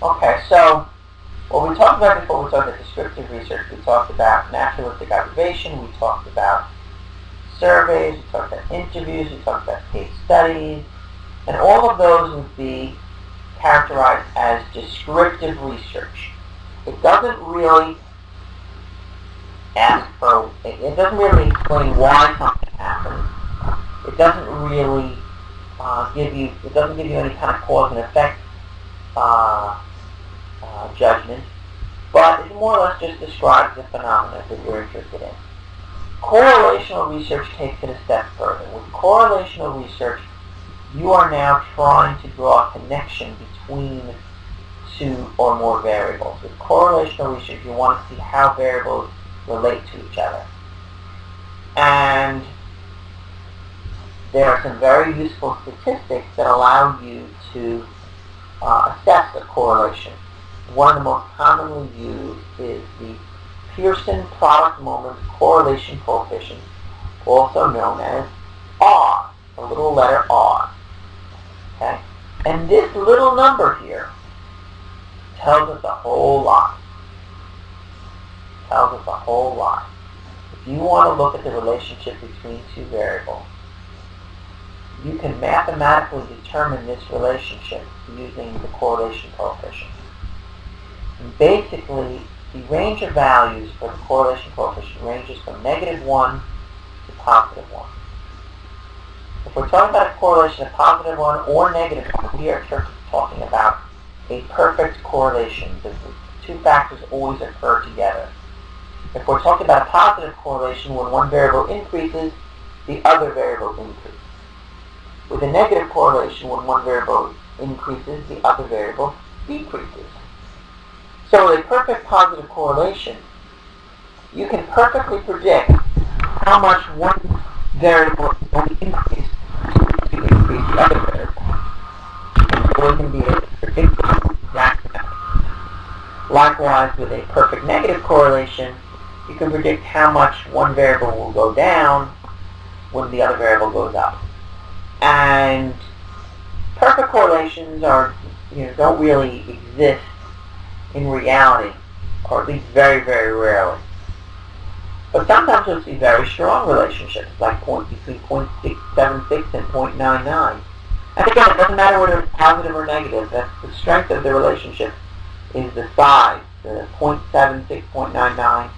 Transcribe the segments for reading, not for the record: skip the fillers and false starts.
Okay, so what we talked about before, we talked about descriptive research, we talked about naturalistic observation, we talked about surveys, we talked about interviews, we talked about case studies, and all of those would be characterized as descriptive research. It doesn't really it doesn't really explain why something happens. It doesn't really it doesn't give you any kind of cause and effect judgment, but it more or less just describes the phenomena that you're interested in. Correlational research takes it a step further. With correlational research, you are now trying to draw a connection between two or more variables. With correlational research, you want to see how variables relate to each other. And there are some very useful statistics that allow you to assess a correlation. One of the most commonly used is the Pearson product moment correlation coefficient, also known as R, a little letter R. Okay? And this little number here tells us a whole lot. Tells us a whole lot. If you want to look at the relationship between two variables, you can mathematically determine this relationship using the correlation coefficient. And basically, the range of values for the correlation coefficient ranges from -1 to +1. If we're talking about a correlation of +1 or -1, we are talking about a perfect correlation. The two factors always occur together. If we're talking about a positive correlation, when one variable increases, the other variable increases. With a negative correlation, when one variable increases, the other variable decreases. So with a perfect positive correlation, you can perfectly predict how much one variable will increase to increase the other variable. And so we can be able to predict the exact amount. Likewise, with a perfect negative correlation, you can predict how much one variable will go down when the other variable goes up. And perfect correlations don't really exist in reality, or at least very, very rarely. But sometimes you'll see very strong relationships, like between 0.676 and 0.99. And again, it doesn't matter whether it's positive or negative. That's the strength of the relationship is the size. The 0.76, 0.99.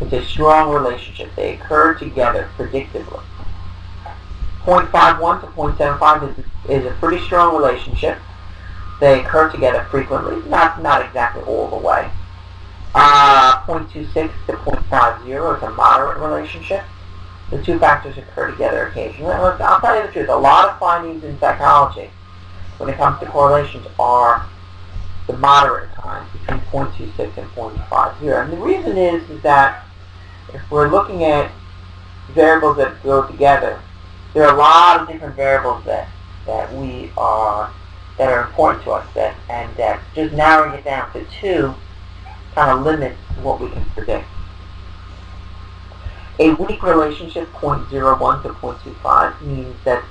It's a strong relationship. They occur together predictably. 0.51 to 0.75 is a pretty strong relationship. They occur together frequently, not exactly all the way. 0.26 to 0.50 is a moderate relationship. The two factors occur together occasionally. I'll tell you the truth, a lot of findings in psychology when it comes to correlations are the moderate kinds, between 0.26 and 0.50. And the reason is that if we're looking at variables that go together, there are a lot of different variables that are important to us, and just narrowing it down to two kind of limits what we can predict. A weak relationship, 0.01 to 0.25, means that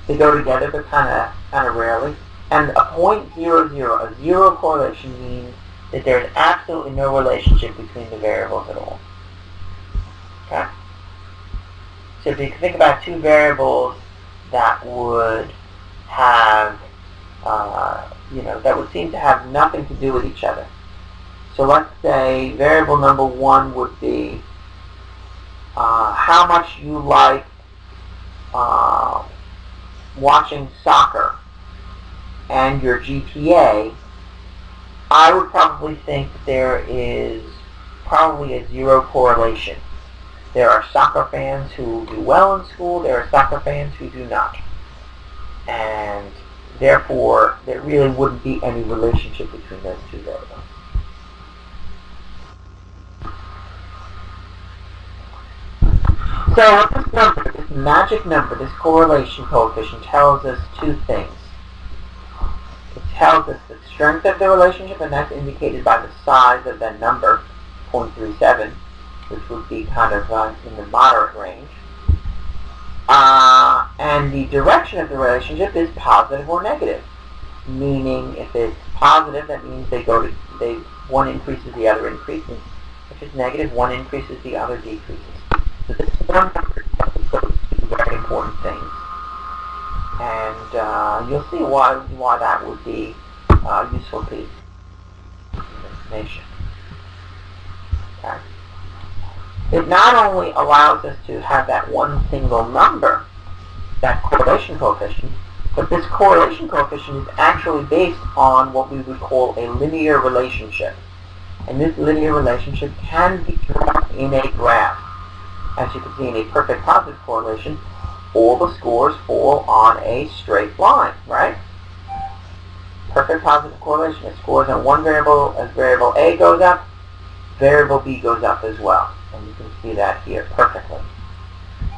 they go together, but kind of rarely. And a 0.00, a zero correlation, means that there's absolutely no relationship between the variables at all. Okay? So if you think about two variables that would have, that would seem to have nothing to do with each other. So let's say variable number one would be how much you like watching soccer and your GPA. I would probably think that there is probably a zero correlation. There are soccer fans who do well in school, there are soccer fans who do not. And therefore, there really wouldn't be any relationship between those two variables. So this number, this magic number, this correlation coefficient tells us two things. It tells us the strength of the relationship, and that's indicated by the size of the number, 0.37, which would be kind of in the moderate range. And the direction of the relationship is positive or negative. meaning if it's positive, that means one increases, the other increases. If it's negative, one increases, the other decreases. So this is one those two very important things. And you'll see why that would be useful piece of information. Okay. It not only allows us to have that one single number, that correlation coefficient, but this correlation coefficient is actually based on what we would call a linear relationship. And this linear relationship can be drawn in a graph. As you can see, in a perfect positive correlation, all the scores fall on a straight line, right? Perfect positive correlation. It scores on one variable. As variable A goes up, variable B goes up as well. And you can see that here perfectly.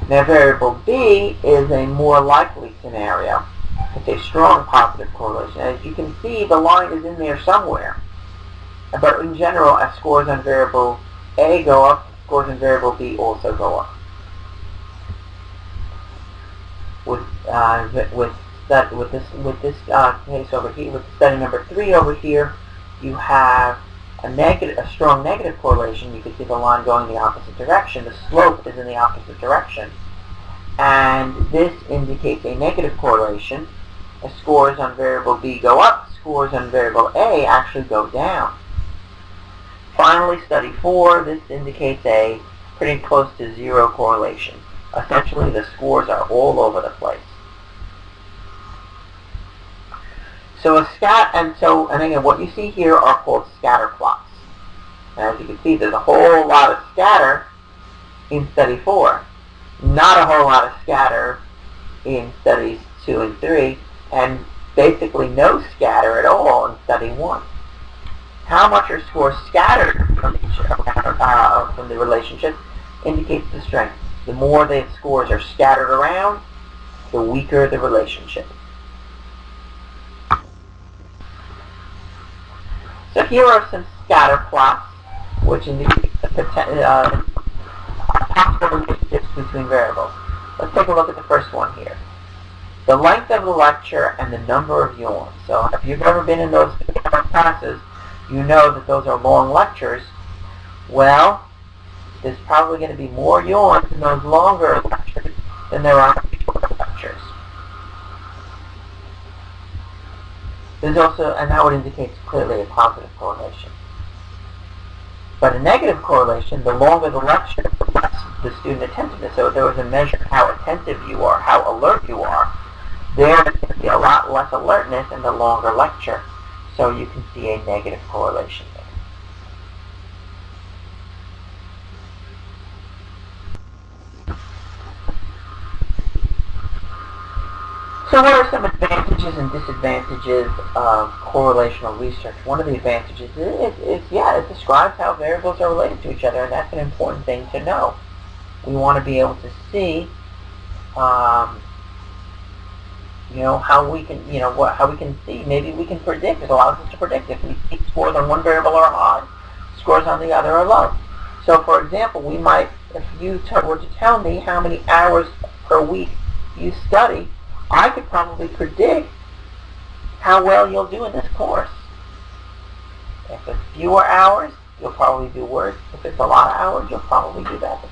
Now variable B is a more likely scenario. It's a strong positive correlation. As you can see, the line is in there somewhere. But in general, as scores on variable A go up, scores on variable B also go up. With this case over here, with study number 3 over here, you have a strong negative correlation. You can see the line going in the opposite direction. The slope is in the opposite direction, and this indicates a negative correlation. As scores on variable B go up, scores on variable A actually go down. Finally, study 4, this indicates a pretty close to zero correlation. Essentially, the scores are all over the place. So and again, what you see here are called scatter plots. And as you can see, there's a whole lot of scatter in study 4. Not a whole lot of scatter in studies 2 and 3, and basically no scatter at all in study 1. How much are scores scattered from the relationship indicates the strength. The more the scores are scattered around, the weaker the relationship. So here are some scatter plots, which indicate the possible relationships between variables. Let's take a look at the first one here. The length of the lecture and the number of yawns. So if you've ever been in those classes, you know that those are long lectures. Well, there's probably going to be more yawns in those longer lectures than there are shorter lectures. There's also, and that would indicate clearly a positive correlation. But a negative correlation, the longer the lecture, the less the student attentiveness. So if there was a measure of how attentive you are, how alert you are, there's going to be a lot less alertness in the longer lecture. So you can see a negative correlation there. So what are some advantages and disadvantages of correlational research? One of the advantages is it describes how variables are related to each other, and that's an important thing to know. We want to be able to see how we can see. Maybe we can predict. It allows us to predict if we see scores on one variable are high, scores on the other are low. So, for example, we might, if you were to tell me how many hours per week you study, I could probably predict how well you'll do in this course. If it's fewer hours, you'll probably do worse. If it's a lot of hours, you'll probably do better.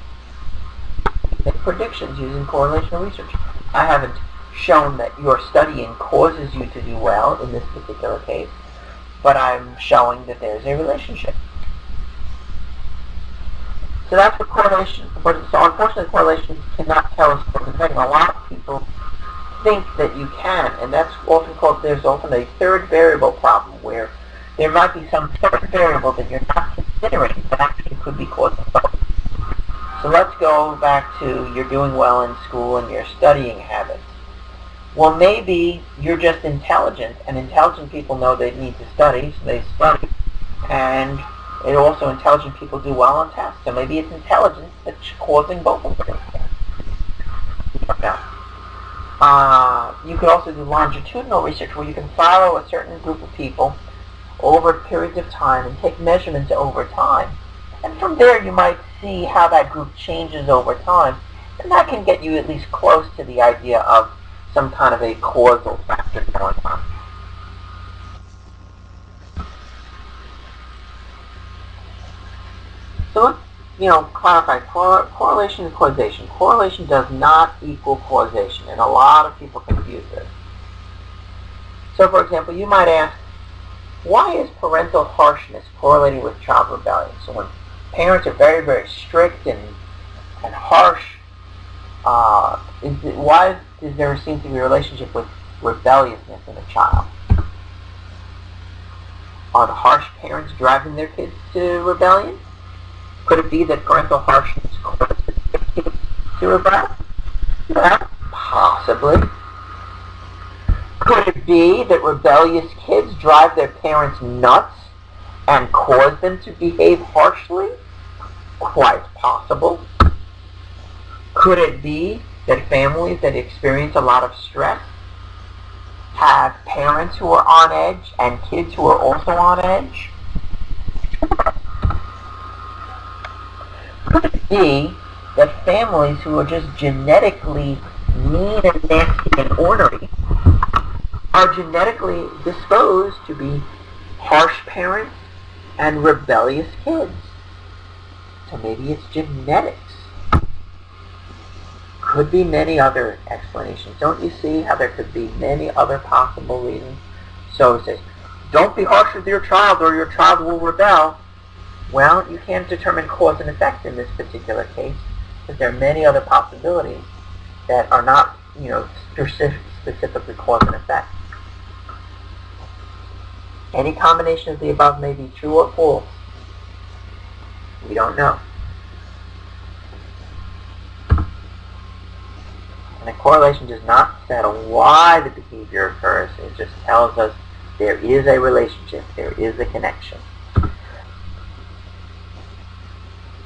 Make predictions using correlational research. I haven't shown that your studying causes you to do well in this particular case, but I'm showing that there's a relationship. So that's what correlation, so unfortunately correlation cannot tell us what is happening. A lot of people think that you can, and that's often called, there's often a third variable problem where there might be some third variable that you're not considering that actually could be causing both. So let's go back to you're doing well in school and your studying habits. Well, maybe you're just intelligent, and intelligent people know they need to study, so they study. And it also, intelligent people do well on tests. So maybe it's intelligence that's causing both of them. You could also do longitudinal research where you can follow a certain group of people over periods of time and take measurements over time. And from there you might see how that group changes over time. And that can get you at least close to the idea of some kind of a causal factor going on. So let's, clarify correlation and causation. Correlation does not equal causation, and a lot of people confuse this. So, for example, you might ask, why is parental harshness correlating with child rebellion? So when parents are very, very strict and harsh, why does there seem to be a relationship with rebelliousness in a child? Are the harsh parents driving their kids to rebellion? Could it be that parental harshness causes their kids to rebel? Well, possibly. Could it be that rebellious kids drive their parents nuts and cause them to behave harshly? Quite possible. Could it be that families that experience a lot of stress have parents who are on edge and kids who are also on edge? Could it be that families who are just genetically mean and nasty and ornery are genetically disposed to be harsh parents and rebellious kids? So maybe it's genetics. Could be many other explanations. Don't you see how there could be many other possible reasons? So it says, don't be harsh with your child or your child will rebel. Well, you can't determine cause and effect in this particular case, because there are many other possibilities that are not, specifically cause and effect. Any combination of the above may be true or false. We don't know. And the correlation does not settle why the behavior occurs. It just tells us there is a relationship, there is a connection.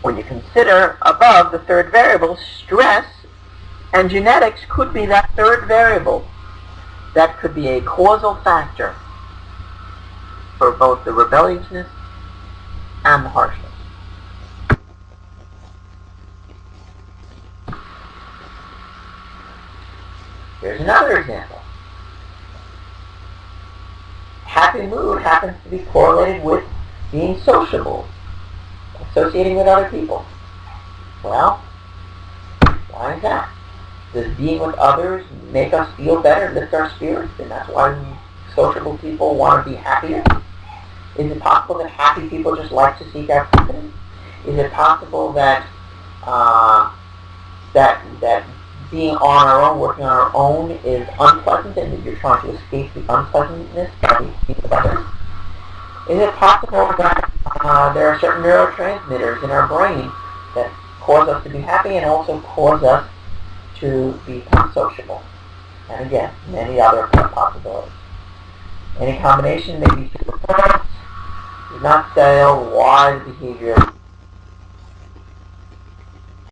When you consider above the third variable, stress and genetics could be that third variable. That could be a causal factor for both the rebelliousness and the harshness. Here's another example. Happy mood happens to be correlated with being sociable, associating with other people. Well, why is that? Does being with others make us feel better, lift our spirits, and that's why sociable people want to be happier? Is it possible that happy people just like to seek out company? Is it possible that that being on our own, working on our own, is unpleasant, and that you're trying to escape the unpleasantness by being with others? Is it possible that there are certain neurotransmitters in our brain that cause us to be happy and also cause us to become sociable? And again, many other possibilities. Any combination may be true or false. Do not say why the behavior